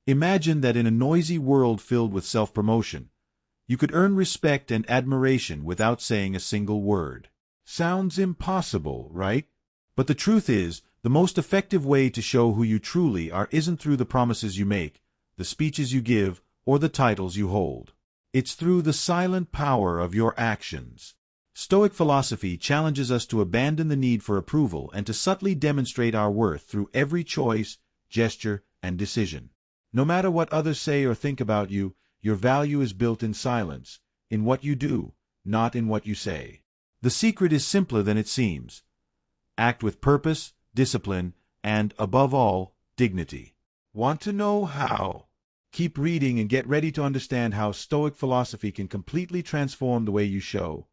Imagine that in a noisy world filled with self-promotion, you could earn respect and admiration without saying a single word. Sounds impossible, right? But the truth is, the most effective way to show who you truly are isn't through the promises you make, the speeches you give, or the titles you hold. It's through the silent power of your actions. Stoic philosophy challenges us to abandon the need for approval and to subtly demonstrate our worth through every choice, gesture, and decision. No matter what others say or think about you, your value is built in silence, in what you do, not in what you say. The secret is simpler than it seems. Act with purpose, discipline, and, above all, dignity. Want to know how? Keep reading and get ready to understand how Stoic philosophy can completely transform the way you show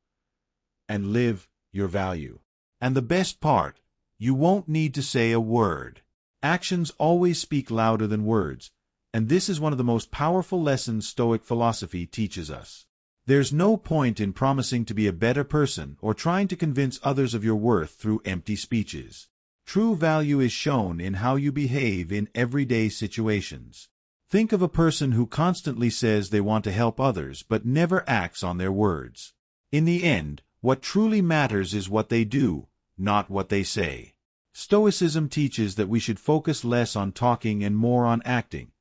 and live your value. And the best part, you won't need to say a word. Actions always speak louder than words, and this is one of the most powerful lessons Stoic philosophy teaches us. There's no point in promising to be a better person or trying to convince others of your worth through empty speeches. True value is shown in how you behave in everyday situations. Think of a person who constantly says they want to help others but never acts on their words. In the end, what truly matters is what they do, not what they say. Stoicism teaches that we should focus less on talking and more on acting,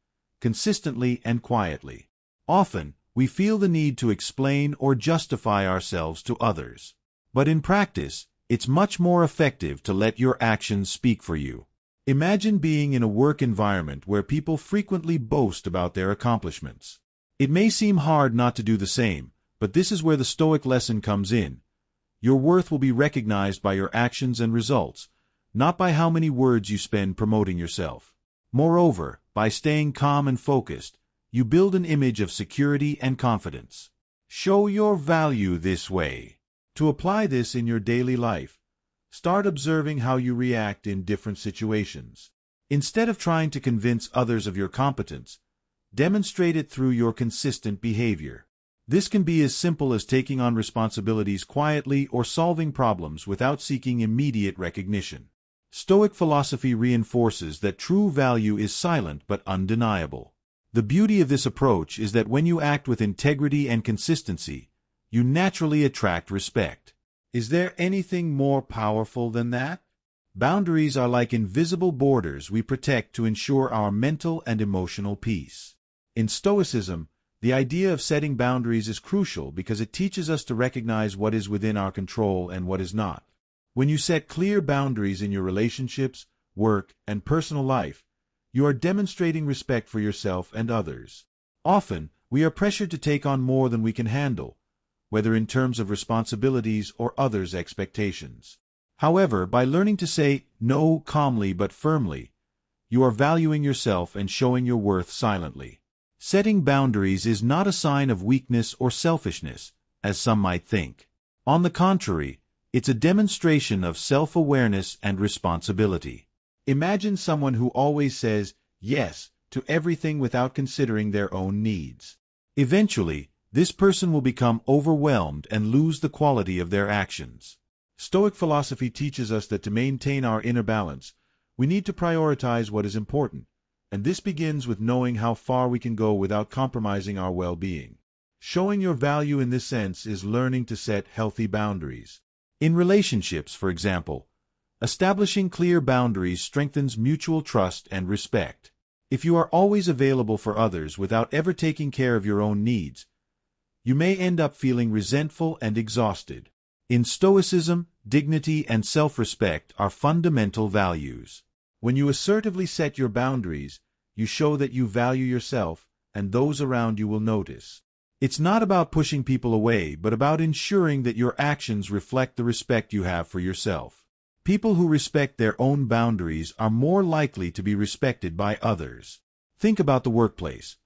consistently and quietly. Often, we feel the need to explain or justify ourselves to others. But in practice, it's much more effective to let your actions speak for you. Imagine being in a work environment where people frequently boast about their accomplishments. It may seem hard not to do the same, but this is where the Stoic lesson comes in. Your worth will be recognized by your actions and results, not by how many words you spend promoting yourself. Moreover, by staying calm and focused, you build an image of security and confidence. Show your value this way. To apply this in your daily life, start observing how you react in different situations. Instead of trying to convince others of your competence, demonstrate it through your consistent behavior. This can be as simple as taking on responsibilities quietly or solving problems without seeking immediate recognition. Stoic philosophy reinforces that true value is silent but undeniable. The beauty of this approach is that when you act with integrity and consistency, you naturally attract respect. Is there anything more powerful than that? Boundaries are like invisible borders we protect to ensure our mental and emotional peace. In Stoicism, the idea of setting boundaries is crucial because it teaches us to recognize what is within our control and what is not. When you set clear boundaries in your relationships, work, and personal life, you are demonstrating respect for yourself and others. Often, we are pressured to take on more than we can handle, whether in terms of responsibilities or others' expectations. However, by learning to say no calmly but firmly, you are valuing yourself and showing your worth silently. Setting boundaries is not a sign of weakness or selfishness, as some might think. On the contrary, it's a demonstration of self-awareness and responsibility. Imagine someone who always says yes to everything without considering their own needs. Eventually, this person will become overwhelmed and lose the quality of their actions. Stoic philosophy teaches us that to maintain our inner balance, we need to prioritize what is important, and this begins with knowing how far we can go without compromising our well-being. Showing your value in this sense is learning to set healthy boundaries. In relationships, for example, establishing clear boundaries strengthens mutual trust and respect. If you are always available for others without ever taking care of your own needs, you may end up feeling resentful and exhausted. In Stoicism, dignity and self-respect are fundamental values. When you assertively set your boundaries, you show that you value yourself, and those around you will notice. It's not about pushing people away, but about ensuring that your actions reflect the respect you have for yourself. People who respect their own boundaries are more likely to be respected by others. Think about the workplace.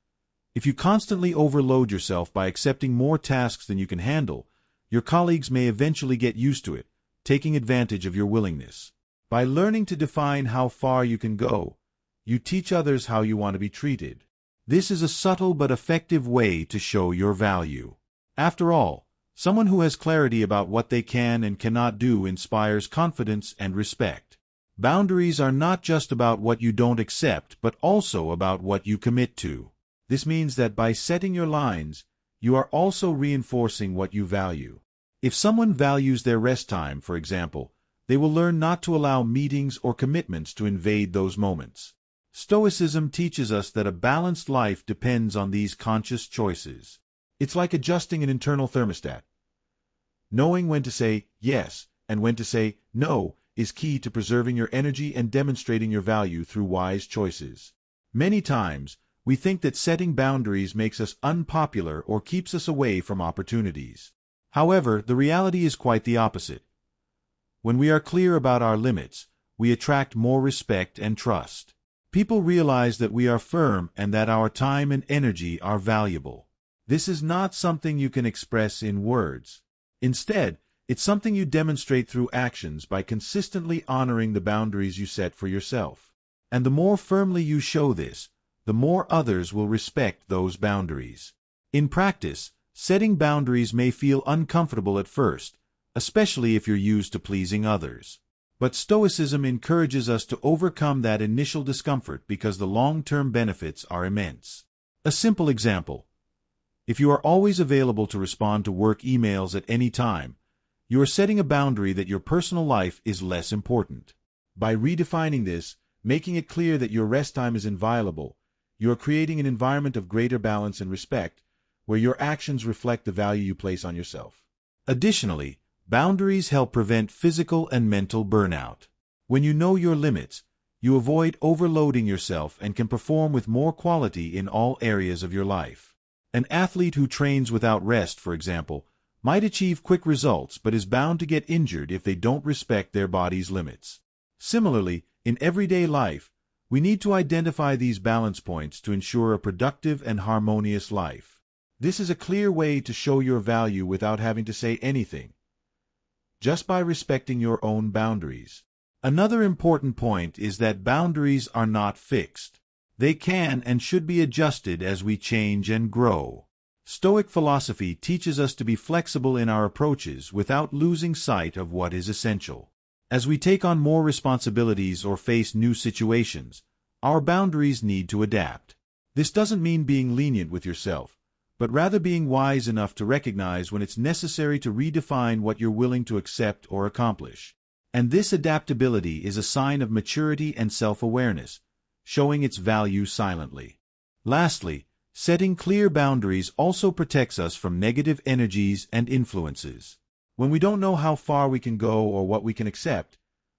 If you constantly overload yourself by accepting more tasks than you can handle, your colleagues may eventually get used to it, taking advantage of your willingness. By learning to define how far you can go, you teach others how you want to be treated. This is a subtle but effective way to show your value. After all, someone who has clarity about what they can and cannot do inspires confidence and respect. Boundaries are not just about what you don't accept, but also about what you commit to. This means that by setting your lines, you are also reinforcing what you value. If someone values their rest time, for example, they will learn not to allow meetings or commitments to invade those moments. Stoicism teaches us that a balanced life depends on these conscious choices. It's like adjusting an internal thermostat. Knowing when to say yes and when to say no is key to preserving your energy and demonstrating your value through wise choices. Many times, we think that setting boundaries makes us unpopular or keeps us away from opportunities. However, the reality is quite the opposite. When we are clear about our limits, we attract more respect and trust. People realize that we are firm and that our time and energy are valuable. This is not something you can express in words. Instead, it's something you demonstrate through actions by consistently honoring the boundaries you set for yourself. And the more firmly you show this, the more others will respect those boundaries. In practice, setting boundaries may feel uncomfortable at first, especially if you're used to pleasing others. But Stoicism encourages us to overcome that initial discomfort because the long-term benefits are immense. A simple example. If you are always available to respond to work emails at any time, you are setting a boundary that your personal life is less important. By redefining this, making it clear that your rest time is inviolable, you are creating an environment of greater balance and respect, where your actions reflect the value you place on yourself. Additionally, boundaries help prevent physical and mental burnout. When you know your limits, you avoid overloading yourself and can perform with more quality in all areas of your life. An athlete who trains without rest, for example, might achieve quick results but is bound to get injured if they don't respect their body's limits. Similarly, in everyday life, we need to identify these balance points to ensure a productive and harmonious life. This is a clear way to show your value without having to say anything, just by respecting your own boundaries. Another important point is that boundaries are not fixed. They can and should be adjusted as we change and grow. Stoic philosophy teaches us to be flexible in our approaches without losing sight of what is essential. As we take on more responsibilities or face new situations, our boundaries need to adapt. This doesn't mean being lenient with yourself, but rather being wise enough to recognize when it's necessary to redefine what you're willing to accept or accomplish. And this adaptability is a sign of maturity and self-awareness, showing its value silently. Lastly, setting clear boundaries also protects us from negative energies and influences. When we don't know how far we can go or what we can accept,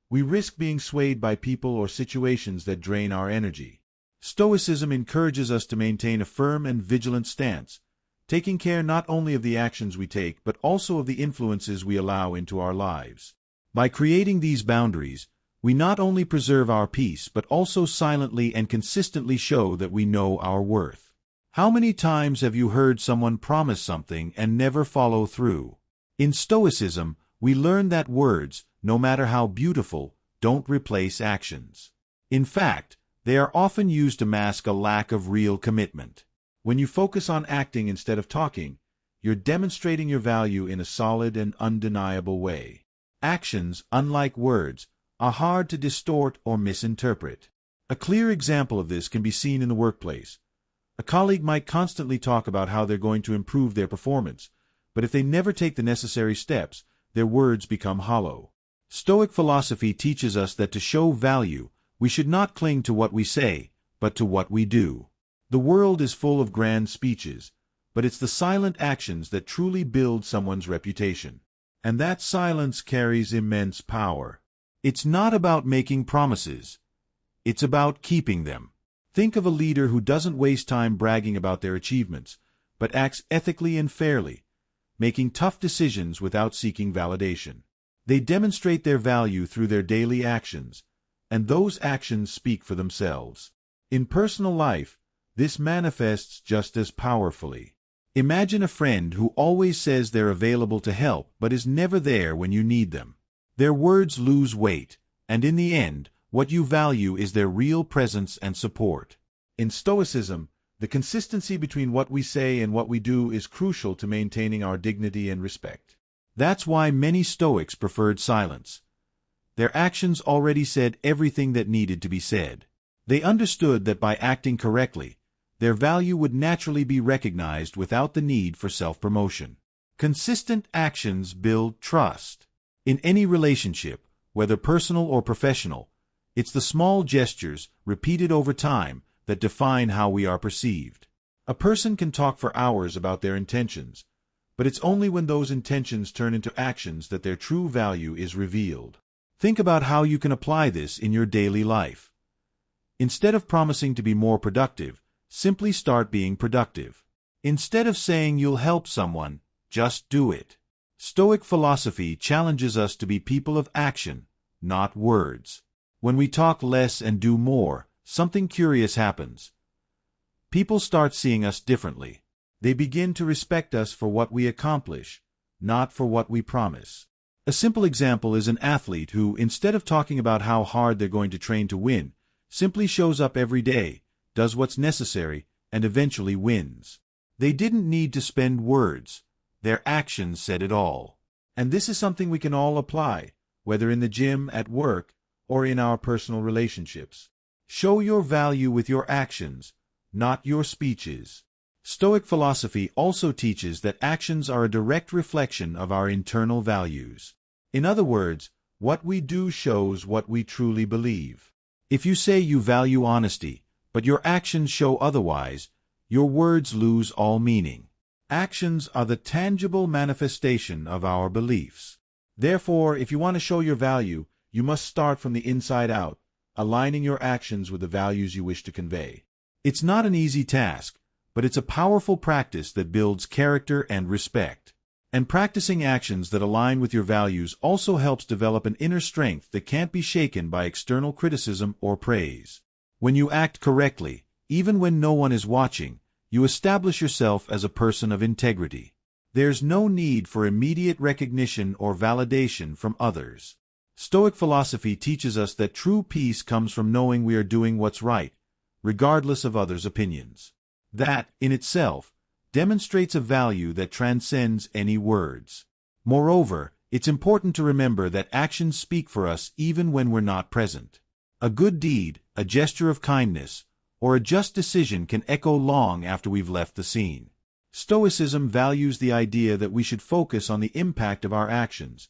we risk being swayed by people or situations that drain our energy. Stoicism encourages us to maintain a firm and vigilant stance, taking care not only of the actions we take but also of the influences we allow into our lives. By creating these boundaries, we not only preserve our peace but also silently and consistently show that we know our worth. How many times have you heard someone promise something and never follow through? In Stoicism, we learn that words, no matter how beautiful, don't replace actions. In fact, they are often used to mask a lack of real commitment. When you focus on acting instead of talking, you're demonstrating your value in a solid and undeniable way. Actions, unlike words, are hard to distort or misinterpret. A clear example of this can be seen in the workplace. A colleague might constantly talk about how they're going to improve their performance, but if they never take the necessary steps, their words become hollow. Stoic philosophy teaches us that to show value, we should not cling to what we say, but to what we do. The world is full of grand speeches, but it's the silent actions that truly build someone's reputation. And that silence carries immense power. It's not about making promises. It's about keeping them. Think of a leader who doesn't waste time bragging about their achievements, but acts ethically and fairly, making tough decisions without seeking validation. They demonstrate their value through their daily actions, and those actions speak for themselves. In personal life, this manifests just as powerfully. Imagine a friend who always says they're available to help but is never there when you need them. Their words lose weight, and in the end, what you value is their real presence and support. In Stoicism, the consistency between what we say and what we do is crucial to maintaining our dignity and respect. That's why many Stoics preferred silence. Their actions already said everything that needed to be said. They understood that by acting correctly, their value would naturally be recognized without the need for self-promotion. Consistent actions build trust. In any relationship, whether personal or professional, it's the small gestures, repeated over time, that define how we are perceived. A person can talk for hours about their intentions, but it's only when those intentions turn into actions that their true value is revealed. Think about how you can apply this in your daily life. Instead of promising to be more productive, simply start being productive. Instead of saying you'll help someone, just do it. Stoic philosophy challenges us to be people of action, not words. When we talk less and do more, something curious happens. People start seeing us differently. They begin to respect us for what we accomplish, not for what we promise. A simple example is an athlete who, instead of talking about how hard they're going to train to win, simply shows up every day, does what's necessary, and eventually wins. They didn't need to spend words. Their actions said it all. And this is something we can all apply, whether in the gym, at work, or in our personal relationships. Show your value with your actions, not your speeches. Stoic philosophy also teaches that actions are a direct reflection of our internal values. In other words, what we do shows what we truly believe. If you say you value honesty, but your actions show otherwise, your words lose all meaning. Actions are the tangible manifestation of our beliefs. Therefore, if you want to show your value, you must start from the inside out, aligning your actions with the values you wish to convey. It's not an easy task, but it's a powerful practice that builds character and respect. And practicing actions that align with your values also helps develop an inner strength that can't be shaken by external criticism or praise. When you act correctly, even when no one is watching, you establish yourself as a person of integrity. There's no need for immediate recognition or validation from others. Stoic philosophy teaches us that true peace comes from knowing we are doing what's right, regardless of others' opinions. That, in itself, demonstrates a value that transcends any words. Moreover, it's important to remember that actions speak for us even when we're not present. A good deed, a gesture of kindness, or a just decision can echo long after we've left the scene. Stoicism values the idea that we should focus on the impact of our actions,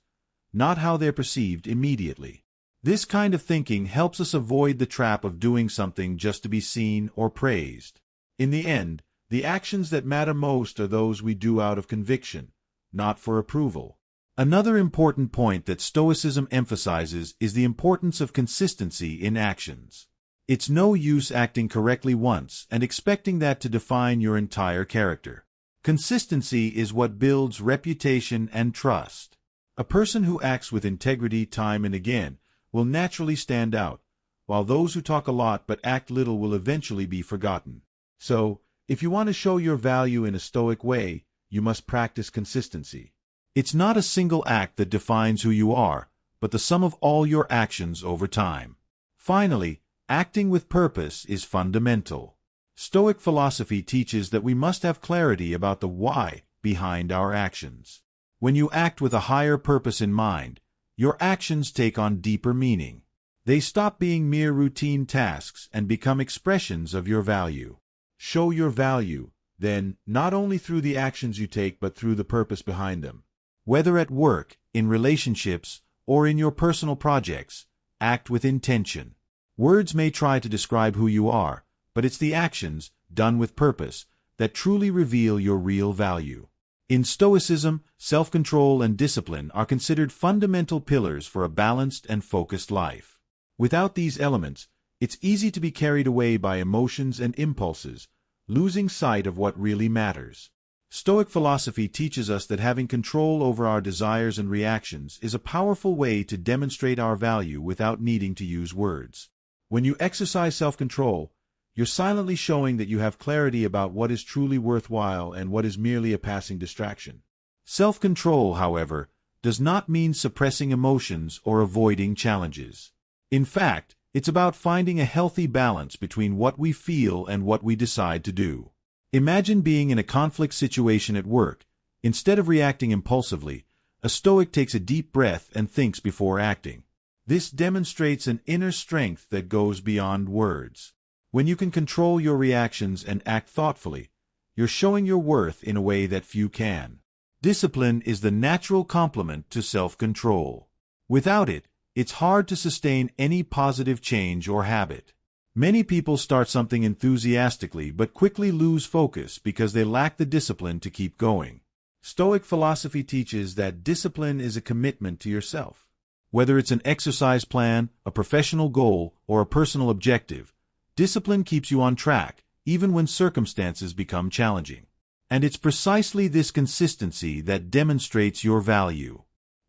not how they're perceived immediately. This kind of thinking helps us avoid the trap of doing something just to be seen or praised. In the end, the actions that matter most are those we do out of conviction, not for approval. Another important point that Stoicism emphasizes is the importance of consistency in actions. It's no use acting correctly once and expecting that to define your entire character. Consistency is what builds reputation and trust. A person who acts with integrity time and again will naturally stand out, while those who talk a lot but act little will eventually be forgotten. So, if you want to show your value in a Stoic way, you must practice consistency. It's not a single act that defines who you are, but the sum of all your actions over time. Finally, acting with purpose is fundamental. Stoic philosophy teaches that we must have clarity about the why behind our actions. When you act with a higher purpose in mind, your actions take on deeper meaning. They stop being mere routine tasks and become expressions of your value. Show your value, then, not only through the actions you take but through the purpose behind them. Whether at work, in relationships, or in your personal projects, act with intention. Words may try to describe who you are, but it's the actions, done with purpose, that truly reveal your real value. In Stoicism, self-control and discipline are considered fundamental pillars for a balanced and focused life. Without these elements, it's easy to be carried away by emotions and impulses, losing sight of what really matters. Stoic philosophy teaches us that having control over our desires and reactions is a powerful way to demonstrate our value without needing to use words. When you exercise self-control, you're silently showing that you have clarity about what is truly worthwhile and what is merely a passing distraction. Self-control, however, does not mean suppressing emotions or avoiding challenges. In fact, it's about finding a healthy balance between what we feel and what we decide to do. Imagine being in a conflict situation at work. Instead of reacting impulsively, a Stoic takes a deep breath and thinks before acting. This demonstrates an inner strength that goes beyond words. When you can control your reactions and act thoughtfully, you're showing your worth in a way that few can. Discipline is the natural complement to self-control. Without it, it's hard to sustain any positive change or habit. Many people start something enthusiastically but quickly lose focus because they lack the discipline to keep going. Stoic philosophy teaches that discipline is a commitment to yourself. Whether it's an exercise plan, a professional goal, or a personal objective, discipline keeps you on track, even when circumstances become challenging. And it's precisely this consistency that demonstrates your value.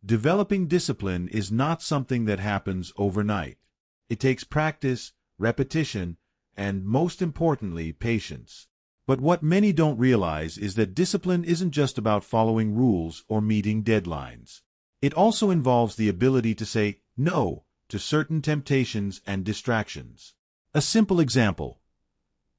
Developing discipline is not something that happens overnight. It takes practice, repetition, and, most importantly, patience. But what many don't realize is that discipline isn't just about following rules or meeting deadlines. It also involves the ability to say no to certain temptations and distractions. A simple example: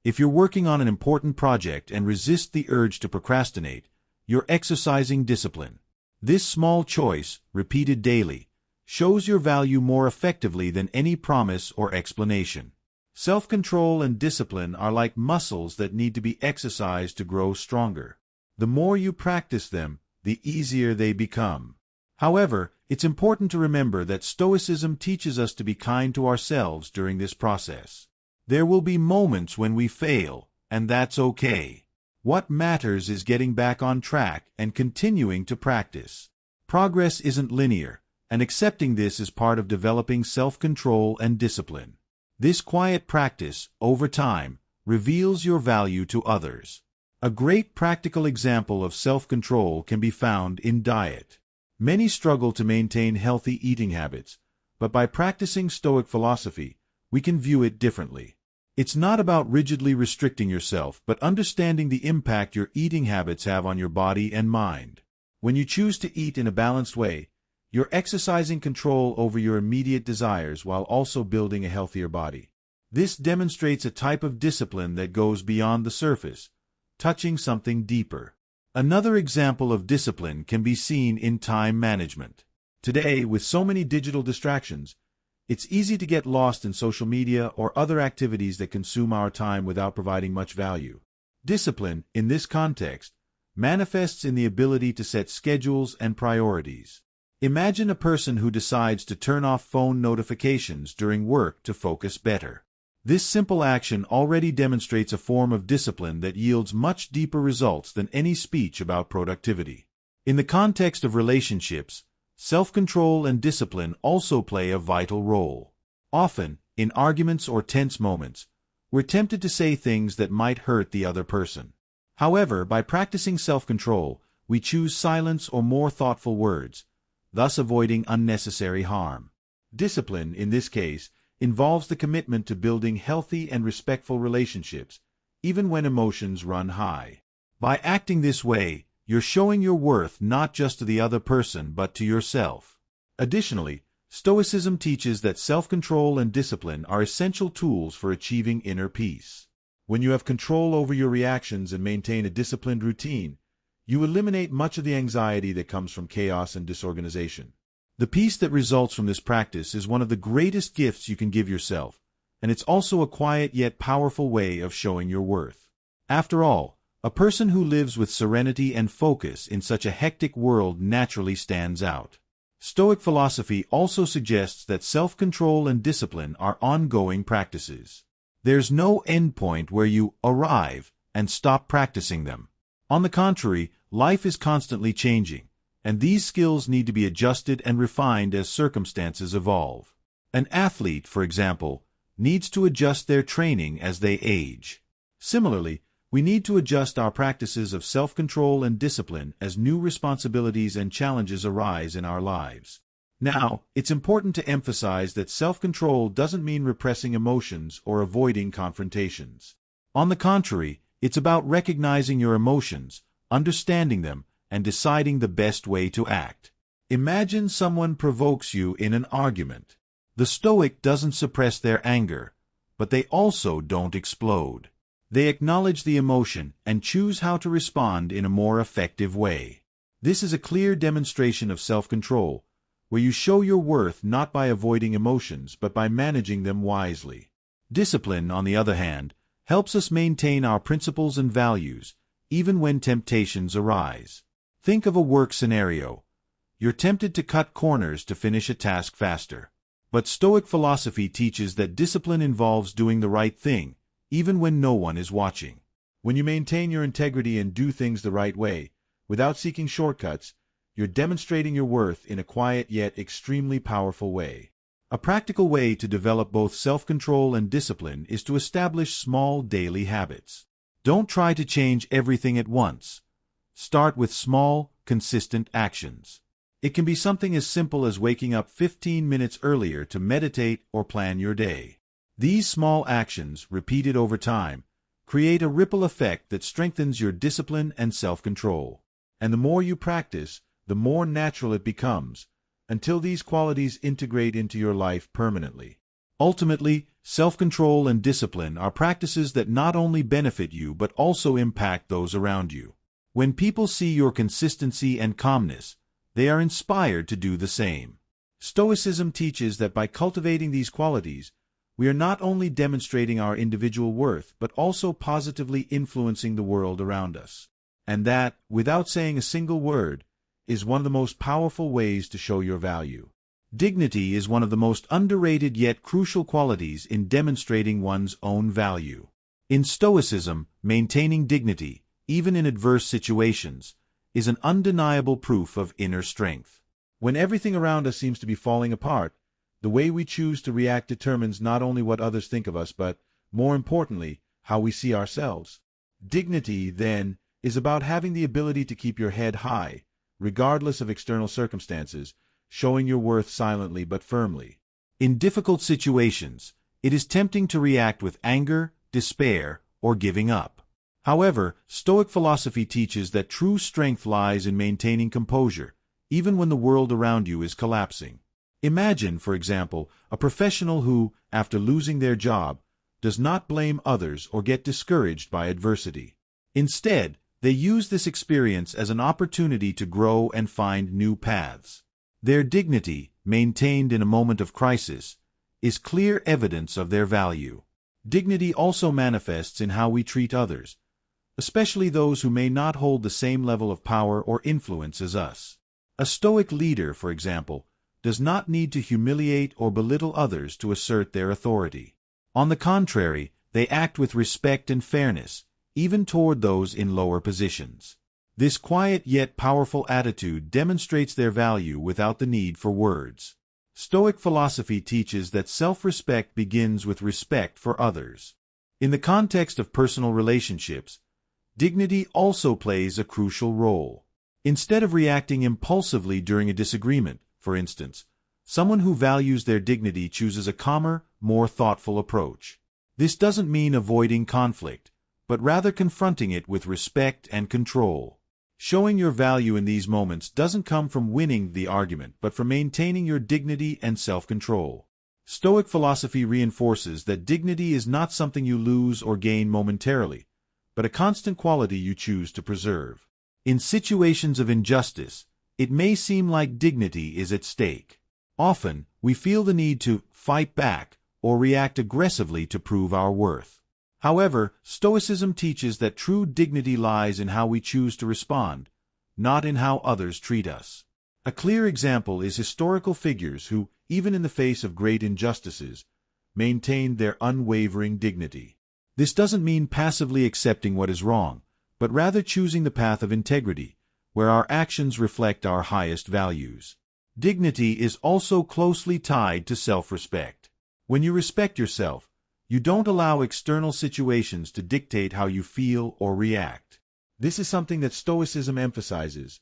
if you're working on an important project and resist the urge to procrastinate, you're exercising discipline. This small choice, repeated daily, shows your value more effectively than any promise or explanation. Self-control and discipline are like muscles that need to be exercised to grow stronger. The more you practice them, the easier they become. However, it's important to remember that Stoicism teaches us to be kind to ourselves during this process. There will be moments when we fail, and that's okay. What matters is getting back on track and continuing to practice. Progress isn't linear, and accepting this is part of developing self-control and discipline. This quiet practice, over time, reveals your value to others. A great practical example of self-control can be found in diet. Many struggle to maintain healthy eating habits, but by practicing Stoic philosophy, we can view it differently. It's not about rigidly restricting yourself, but understanding the impact your eating habits have on your body and mind. When you choose to eat in a balanced way, you're exercising control over your immediate desires while also building a healthier body. This demonstrates a type of discipline that goes beyond the surface, touching something deeper. Another example of discipline can be seen in time management. Today, with so many digital distractions, it's easy to get lost in social media or other activities that consume our time without providing much value. Discipline, in this context, manifests in the ability to set schedules and priorities. Imagine a person who decides to turn off phone notifications during work to focus better. This simple action already demonstrates a form of discipline that yields much deeper results than any speech about productivity. In the context of relationships, self-control and discipline also play a vital role. Often, in arguments or tense moments, we're tempted to say things that might hurt the other person. However, by practicing self-control, we choose silence or more thoughtful words, thus avoiding unnecessary harm. Discipline, in this case, involves the commitment to building healthy and respectful relationships, even when emotions run high. By acting this way, you're showing your worth not just to the other person but to yourself. Additionally, Stoicism teaches that self-control and discipline are essential tools for achieving inner peace. When you have control over your reactions and maintain a disciplined routine, you eliminate much of the anxiety that comes from chaos and disorganization. The peace that results from this practice is one of the greatest gifts you can give yourself, and it's also a quiet yet powerful way of showing your worth. After all, a person who lives with serenity and focus in such a hectic world naturally stands out. Stoic philosophy also suggests that self-control and discipline are ongoing practices. There's no endpoint where you arrive and stop practicing them. On the contrary, life is constantly changing, and these skills need to be adjusted and refined as circumstances evolve. An athlete, for example, needs to adjust their training as they age. Similarly, we need to adjust our practices of self-control and discipline as new responsibilities and challenges arise in our lives. Now, it's important to emphasize that self-control doesn't mean repressing emotions or avoiding confrontations. On the contrary, it's about recognizing your emotions, understanding them, and deciding the best way to act. Imagine someone provokes you in an argument. The Stoic doesn't suppress their anger, but they also don't explode. They acknowledge the emotion and choose how to respond in a more effective way. This is a clear demonstration of self-control, where you show your worth not by avoiding emotions but by managing them wisely. Discipline, on the other hand, helps us maintain our principles and values, even when temptations arise. Think of a work scenario. You're tempted to cut corners to finish a task faster. But Stoic philosophy teaches that discipline involves doing the right thing, even when no one is watching. When you maintain your integrity and do things the right way, without seeking shortcuts, you're demonstrating your worth in a quiet yet extremely powerful way. A practical way to develop both self-control and discipline is to establish small daily habits. Don't try to change everything at once. Start with small, consistent actions. It can be something as simple as waking up 15 minutes earlier to meditate or plan your day. These small actions, repeated over time, create a ripple effect that strengthens your discipline and self-control. And the more you practice, the more natural it becomes, until these qualities integrate into your life permanently. Ultimately, self-control and discipline are practices that not only benefit you but also impact those around you. When people see your consistency and calmness, they are inspired to do the same. Stoicism teaches that by cultivating these qualities, we are not only demonstrating our individual worth but also positively influencing the world around us. And that, without saying a single word, is one of the most powerful ways to show your value. Dignity is one of the most underrated yet crucial qualities in demonstrating one's own value. In Stoicism, maintaining dignity, even in adverse situations, is an undeniable proof of inner strength. When everything around us seems to be falling apart, the way we choose to react determines not only what others think of us, but, more importantly, how we see ourselves. Dignity, then, is about having the ability to keep your head high, regardless of external circumstances, showing your worth silently but firmly. In difficult situations, it is tempting to react with anger, despair, or giving up. However, Stoic philosophy teaches that true strength lies in maintaining composure, even when the world around you is collapsing. Imagine, for example, a professional who, after losing their job, does not blame others or get discouraged by adversity. Instead, they use this experience as an opportunity to grow and find new paths. Their dignity, maintained in a moment of crisis, is clear evidence of their value. Dignity also manifests in how we treat others, especially those who may not hold the same level of power or influence as us. A Stoic leader, for example, does not need to humiliate or belittle others to assert their authority. On the contrary, they act with respect and fairness, even toward those in lower positions. This quiet yet powerful attitude demonstrates their value without the need for words. Stoic philosophy teaches that self-respect begins with respect for others. In the context of personal relationships, dignity also plays a crucial role. Instead of reacting impulsively during a disagreement, for instance, someone who values their dignity chooses a calmer, more thoughtful approach. This doesn't mean avoiding conflict, but rather confronting it with respect and control. Showing your value in these moments doesn't come from winning the argument, but from maintaining your dignity and self-control. Stoic philosophy reinforces that dignity is not something you lose or gain momentarily, but a constant quality you choose to preserve. In situations of injustice, it may seem like dignity is at stake. Often, we feel the need to fight back or react aggressively to prove our worth. However, Stoicism teaches that true dignity lies in how we choose to respond, not in how others treat us. A clear example is historical figures who, even in the face of great injustices, maintained their unwavering dignity. This doesn't mean passively accepting what is wrong, but rather choosing the path of integrity, where our actions reflect our highest values. Dignity is also closely tied to self-respect. When you respect yourself, you don't allow external situations to dictate how you feel or react. This is something that Stoicism emphasizes.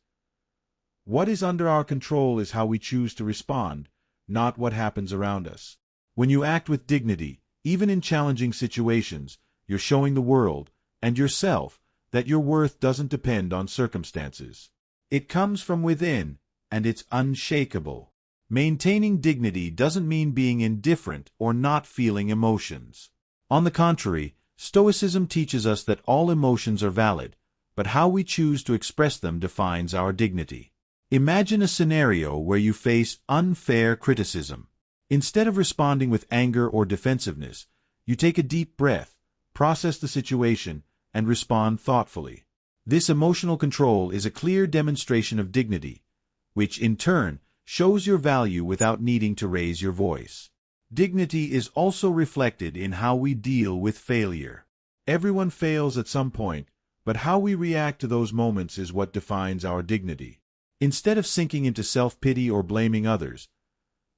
What is under our control is how we choose to respond, not what happens around us. When you act with dignity, even in challenging situations, you're showing the world, and yourself, that your worth doesn't depend on circumstances. It comes from within, and it's unshakable. Maintaining dignity doesn't mean being indifferent or not feeling emotions. On the contrary, Stoicism teaches us that all emotions are valid, but how we choose to express them defines our dignity. Imagine a scenario where you face unfair criticism. Instead of responding with anger or defensiveness, you take a deep breath, process the situation, and respond thoughtfully. This emotional control is a clear demonstration of dignity, which in turn shows your value without needing to raise your voice. Dignity is also reflected in how we deal with failure. Everyone fails at some point, but how we react to those moments is what defines our dignity. Instead of sinking into self-pity or blaming others,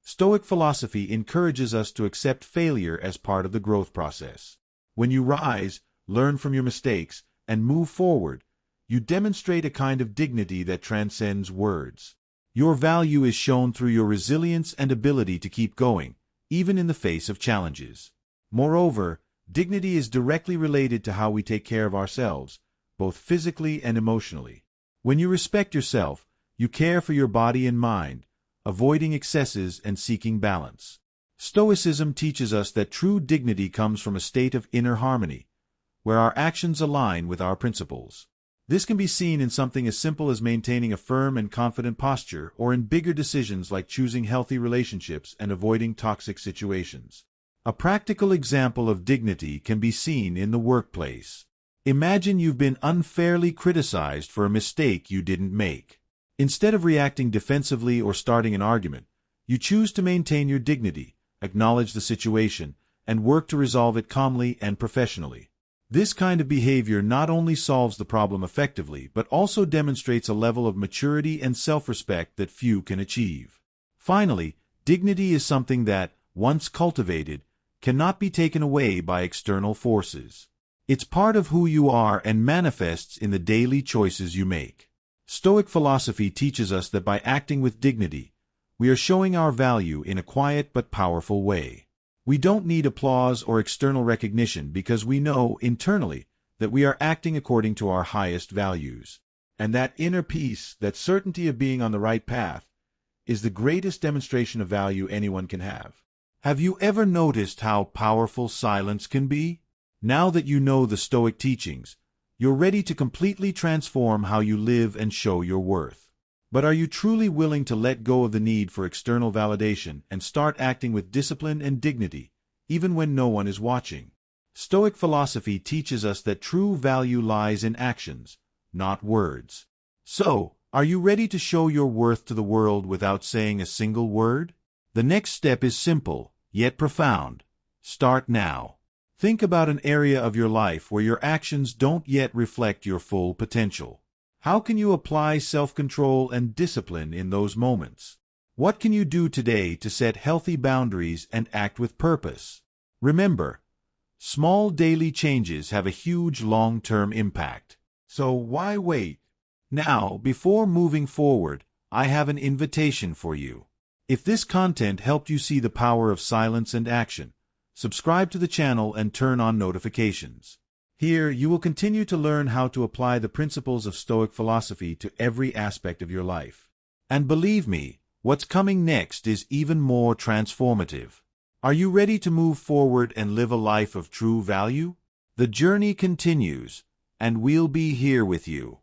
Stoic philosophy encourages us to accept failure as part of the growth process. When you rise, learn from your mistakes, and move forward, you demonstrate a kind of dignity that transcends words. Your value is shown through your resilience and ability to keep going, even in the face of challenges. Moreover, dignity is directly related to how we take care of ourselves, both physically and emotionally. When you respect yourself, you care for your body and mind, avoiding excesses and seeking balance. Stoicism teaches us that true dignity comes from a state of inner harmony, where our actions align with our principles. This can be seen in something as simple as maintaining a firm and confident posture, or in bigger decisions like choosing healthy relationships and avoiding toxic situations. A practical example of dignity can be seen in the workplace. Imagine you've been unfairly criticized for a mistake you didn't make. Instead of reacting defensively or starting an argument, you choose to maintain your dignity, acknowledge the situation, and work to resolve it calmly and professionally. This kind of behavior not only solves the problem effectively, but also demonstrates a level of maturity and self-respect that few can achieve. Finally, dignity is something that, once cultivated, cannot be taken away by external forces. It's part of who you are and manifests in the daily choices you make. Stoic philosophy teaches us that by acting with dignity, we are showing our value in a quiet but powerful way. We don't need applause or external recognition because we know, internally, that we are acting according to our highest values. And that inner peace, that certainty of being on the right path, is the greatest demonstration of value anyone can have. Have you ever noticed how powerful silence can be? Now that you know the Stoic teachings, you're ready to completely transform how you live and show your worth. But are you truly willing to let go of the need for external validation and start acting with discipline and dignity, even when no one is watching? Stoic philosophy teaches us that true value lies in actions, not words. So, are you ready to show your worth to the world without saying a single word? The next step is simple, yet profound. Start now. Think about an area of your life where your actions don't yet reflect your full potential. How can you apply self-control and discipline in those moments? What can you do today to set healthy boundaries and act with purpose? Remember, small daily changes have a huge long-term impact. So why wait? Now, before moving forward, I have an invitation for you. If this content helped you see the power of silence and action, subscribe to the channel and turn on notifications. Here, you will continue to learn how to apply the principles of Stoic philosophy to every aspect of your life. And believe me, what's coming next is even more transformative. Are you ready to move forward and live a life of true value? The journey continues, and we'll be here with you.